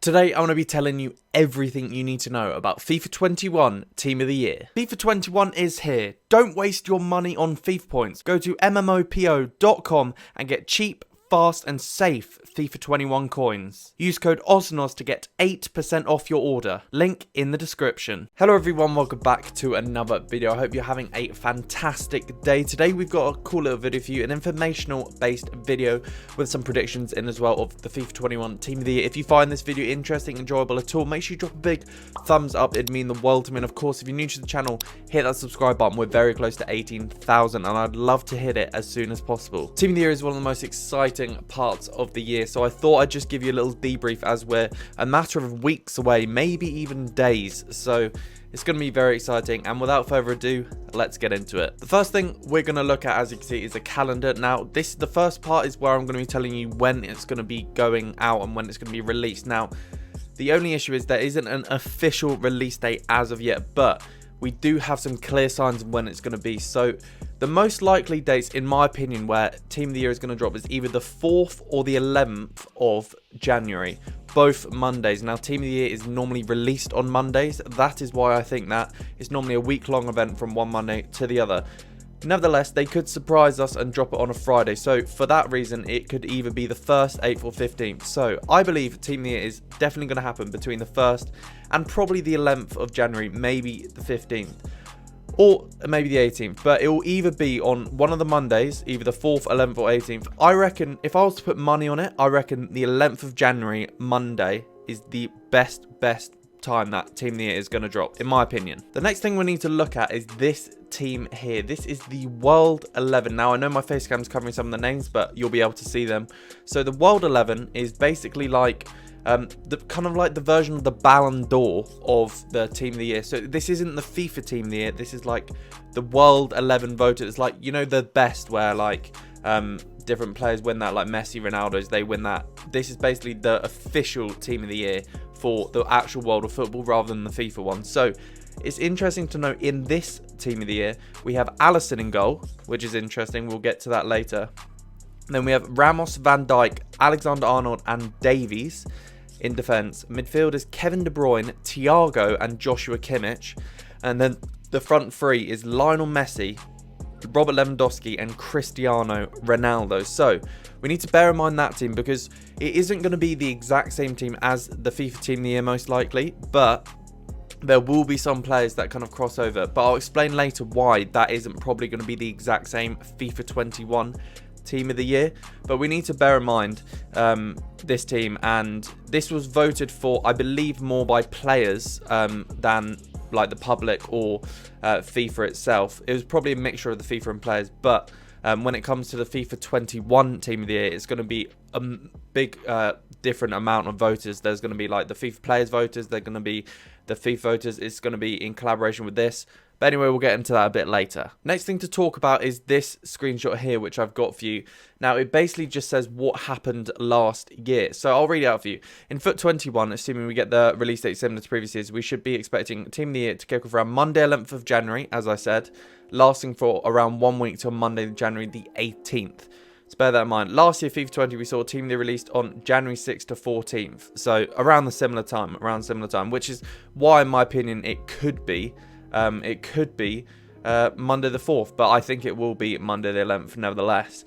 Today, I want to be telling you everything you need to know about FIFA 21 Team of the Year. FIFA 21 is here. Don't waste your money on FIFA points. Go to MMOPO.com and get cheap, fast and safe FIFA 21 coins. Use code OzNoz to get 8% off your order. Link in the description. Hello everyone, welcome back to another video. I hope you're having a fantastic day. Today we've got a cool little video for you, an informational based video with some predictions in as well of the FIFA 21 Team of the Year. If you find this video interesting, enjoyable at all, make sure you drop a big thumbs up. It'd mean the world to me. And of course, if you're new to the channel, hit that subscribe button. We're very close to 18,000 and I'd love to hit it as soon as possible. Team of the Year is one of the most exciting parts of the year, so I thought I'd just give you a little debrief as we're a matter of weeks away, maybe even days. So it's going to be very exciting, and without further ado, let's get into it. The first thing we're going to look at, as you can see, is a calendar. Now, the first part is where I'm going to be telling you when it's going to be going out and when it's going to be released. Now, the only issue is there isn't an official release date as of yet, but we do have some clear signs of when it's going to be. So the most likely dates, in my opinion, where Team of the Year is going to drop is either the 4th or the 11th of January, both Mondays. Now, Team of the Year is normally released on Mondays. That is why I think that it's normally a week-long event from one Monday to the other. Nevertheless, they could surprise us and drop it on a Friday. So for that reason, it could either be the 1st, 8th or 15th. So I believe Team of the Year is definitely going to happen between the 1st and probably the 11th of January, maybe the 15th. Or maybe the 18th, but it will either be on one of the Mondays, either the 4th, 11th or 18th. I reckon, if I was to put money on it, I reckon the 11th of January, Monday, is the best time that Team of the Year is going to drop, in my opinion. The next thing we need to look at is this team here. This is the World 11. Now, I know my face cam is covering some of the names, but you'll be able to see them. So the World 11 is basically like kind of like the version of the Ballon d'Or of the Team of the Year. So this isn't the FIFA Team of the Year. This is like the World 11 voted. It's like, you know, the best where like different players win that, like Messi, Ronaldo's, they win that. This is basically the official Team of the Year for the actual world of football rather than the FIFA one. So it's interesting to know in this Team of the Year, we have Alisson in goal, which is interesting. We'll get to that later. Then we have Ramos, Van Dijk, Alexander-Arnold and Davies in defence. Midfielders Kevin De Bruyne, Thiago and Joshua Kimmich. And then the front three is Lionel Messi, Robert Lewandowski and Cristiano Ronaldo. So we need to bear in mind that team because it isn't going to be the exact same team as the FIFA Team of the Year most likely, but there will be some players that kind of cross over. But I'll explain later why that isn't probably going to be the exact same FIFA 21 Team of the Year. But we need to bear in mind this team, and this was voted for, I believe, more by players than like the public or FIFA itself. It was probably a mixture of the FIFA and players, but when it comes to the FIFA 21 Team of the Year, it's going to be a big different amount of voters. There's going to be like the FIFA players voters, they're going to be the FIFA voters. It's going to be in collaboration with this. But anyway, we'll get into that a bit later. Next thing to talk about is this screenshot here, which I've got for you. Now, it basically just says what happened last year. So I'll read it out for you. In FUT 21, assuming we get the release date similar to previous years, we should be expecting Team of the Year to kick off around Monday 11th of January, as I said, lasting for around 1 week till Monday, January the 18th. So bear that in mind. Last year, FIFA 20, we saw Team of the Year released on January 6th to 14th. So around similar time, which is why, in my opinion, it could be Monday the 4th, but I think it will be Monday the 11th nevertheless.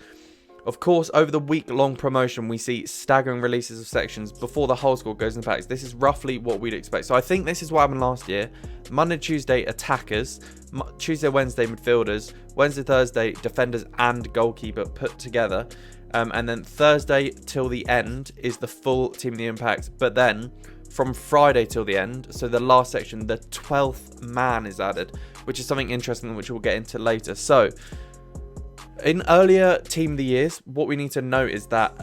Of course, over the week-long promotion, we see staggering releases of sections before the whole squad goes into packs. This is roughly what we'd expect. So I think this is what happened last year. Monday, Tuesday, attackers. Tuesday, Wednesday, midfielders. Wednesday, Thursday, defenders and goalkeeper put together. And then Thursday till the end is the full Team of the Impact. But then from Friday till the end, so the last section, the 12th man is added, which is something interesting which we'll get into later. So in earlier Team of the Years, what we need to note is that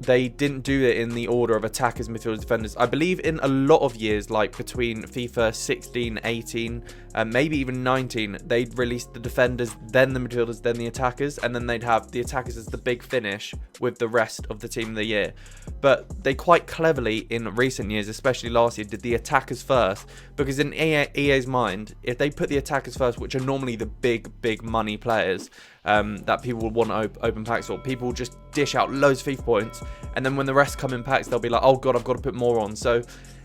they didn't do it in the order of attackers, midfielders, defenders. I believe in a lot of years, like between FIFA 16, 18, maybe even 19, they'd release the defenders, then the midfielders, then the attackers, and then they'd have the attackers as the big finish with the rest of the Team of the Year. But they quite cleverly, in recent years, especially last year, did the attackers first, because in EA's mind, if they put the attackers first, which are normally the big money players, that people will want to open packs, or people will just dish out loads of FIFA points, and then when the rest come in packs, they'll be like, oh god, I've got to put more on. So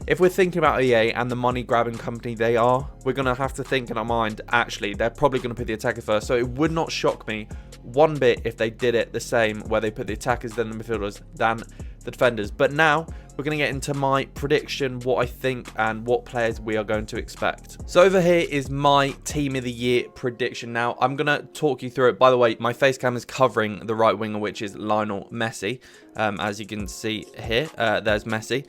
if we're thinking about EA and the money grabbing company they are, we're going to have to think in our mind, actually, they're probably going to put the attacker first. So it would not shock me one bit if they did it the same, where they put the attackers, then the midfielders, than the defenders. But now we're going to get into my prediction, what I think and what players we are going to expect. So over here is my team of the year prediction. Now I'm going to talk you through it. By the way, my face cam is covering the right winger, which is Lionel Messi. As you can see here, there's Messi.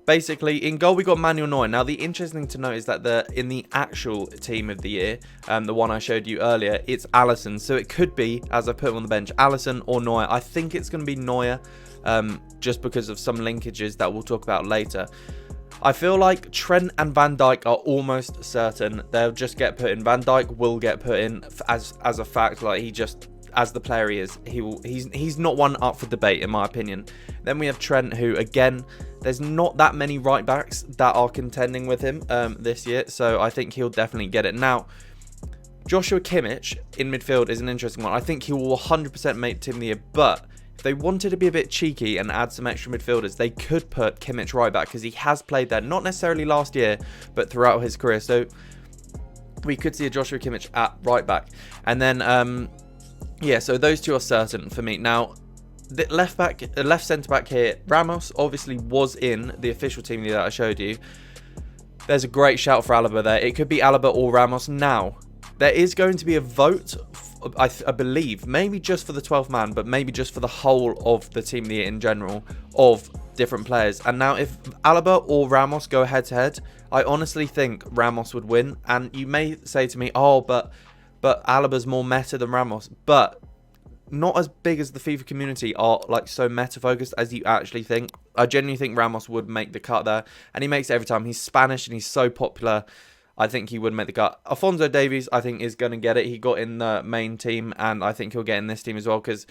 Basically, in goal, we got Manuel Neuer. Now, the interesting thing to note is that in the actual team of the year, the one I showed you earlier, it's Alisson. So it could be, as I put him on the bench, Alisson or Neuer. I think it's going to be Neuer, just because of some linkages that we'll talk about later. I feel like Trent and Van Dijk are almost certain. They'll just get put in. Van Dijk will get put in as a fact. Like, he just, as the player he is, he's not one up for debate, in my opinion. Then we have Trent, who, again, there's not that many right backs that are contending with him this year, so I think he'll definitely get it. Now, Joshua Kimmich in midfield is an interesting one. I think he will 100% make team of the year, but if they wanted to be a bit cheeky and add some extra midfielders, they could put Kimmich right back, because he has played there, not necessarily last year, but throughout his career. So we could see a Joshua Kimmich at right back. And then, yeah, so those two are certain for me. Now, the left centre back here, Ramos obviously was in the official team that I showed you. There's a great shout for Alaba there. It could be Alaba or Ramos. Now, there is going to be a vote, I believe, maybe just for the 12th man, but maybe just for the whole of the team of the year in general, of different players. And now, if Alaba or Ramos go head to head, I honestly think Ramos would win. And you may say to me, oh, but Alaba's more meta than Ramos. But not as big as the FIFA community are like so meta focused as you actually think. I genuinely think Ramos would make the cut there, and he makes it every time. He's Spanish and he's so popular. I think he would make the cut. Alphonso Davies, I think, is going to get it. He got in the main team, and I think he'll get in this team as well, because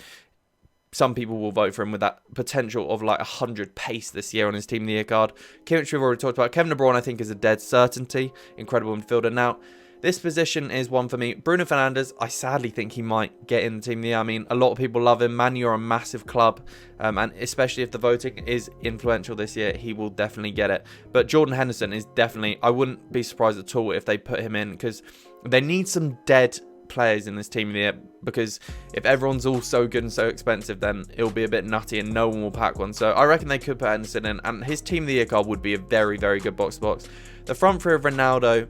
some people will vote for him with that potential of like 100 pace this year on his team of the year card. Kimmich, we've already talked about. Kevin De Bruyne, I think, is a dead certainty. Incredible midfielder. Now, this position is one for me. Bruno Fernandes, I sadly think he might get in the team of the year. I mean, a lot of people love him. Man, you're a massive club. And especially if the voting is influential this year, he will definitely get it. But Jordan Henderson is definitely, I wouldn't be surprised at all if they put him in, because they need some dead players in this team of the year, because if everyone's all so good and so expensive, then it'll be a bit nutty and no one will pack one. So I reckon they could put Henderson in, and his team of the year card would be a very, very good box-to-box. The front three of Ronaldo,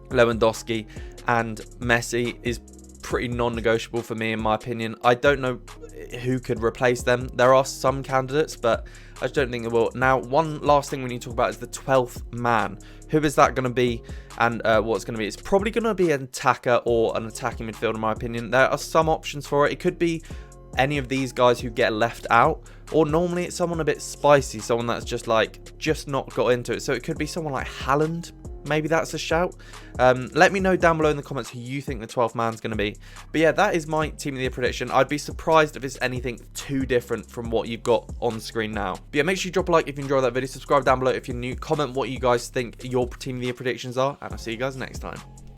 Lewandowski and Messi is pretty non-negotiable for me, in my opinion. I don't know who could replace them. There are some candidates, but I just don't think they will. Now, one last thing we need to talk about is the 12th man. Who is that going to be, and what's going to be? It's probably going to be an attacker or an attacking midfielder, in my opinion. There are some options for it. It could be any of these guys who get left out, or normally it's someone a bit spicy, someone that's just not got into it. So it could be someone like Haaland. Maybe that's a shout. Let me know down below in the comments who you think the 12th man's going to be. But yeah, that is my team of the year prediction. I'd be surprised if it's anything too different from what you've got on screen now. But yeah, make sure you drop a like if you enjoyed that video. Subscribe down below if you're new. Comment what you guys think your team of the year predictions are. And I'll see you guys next time.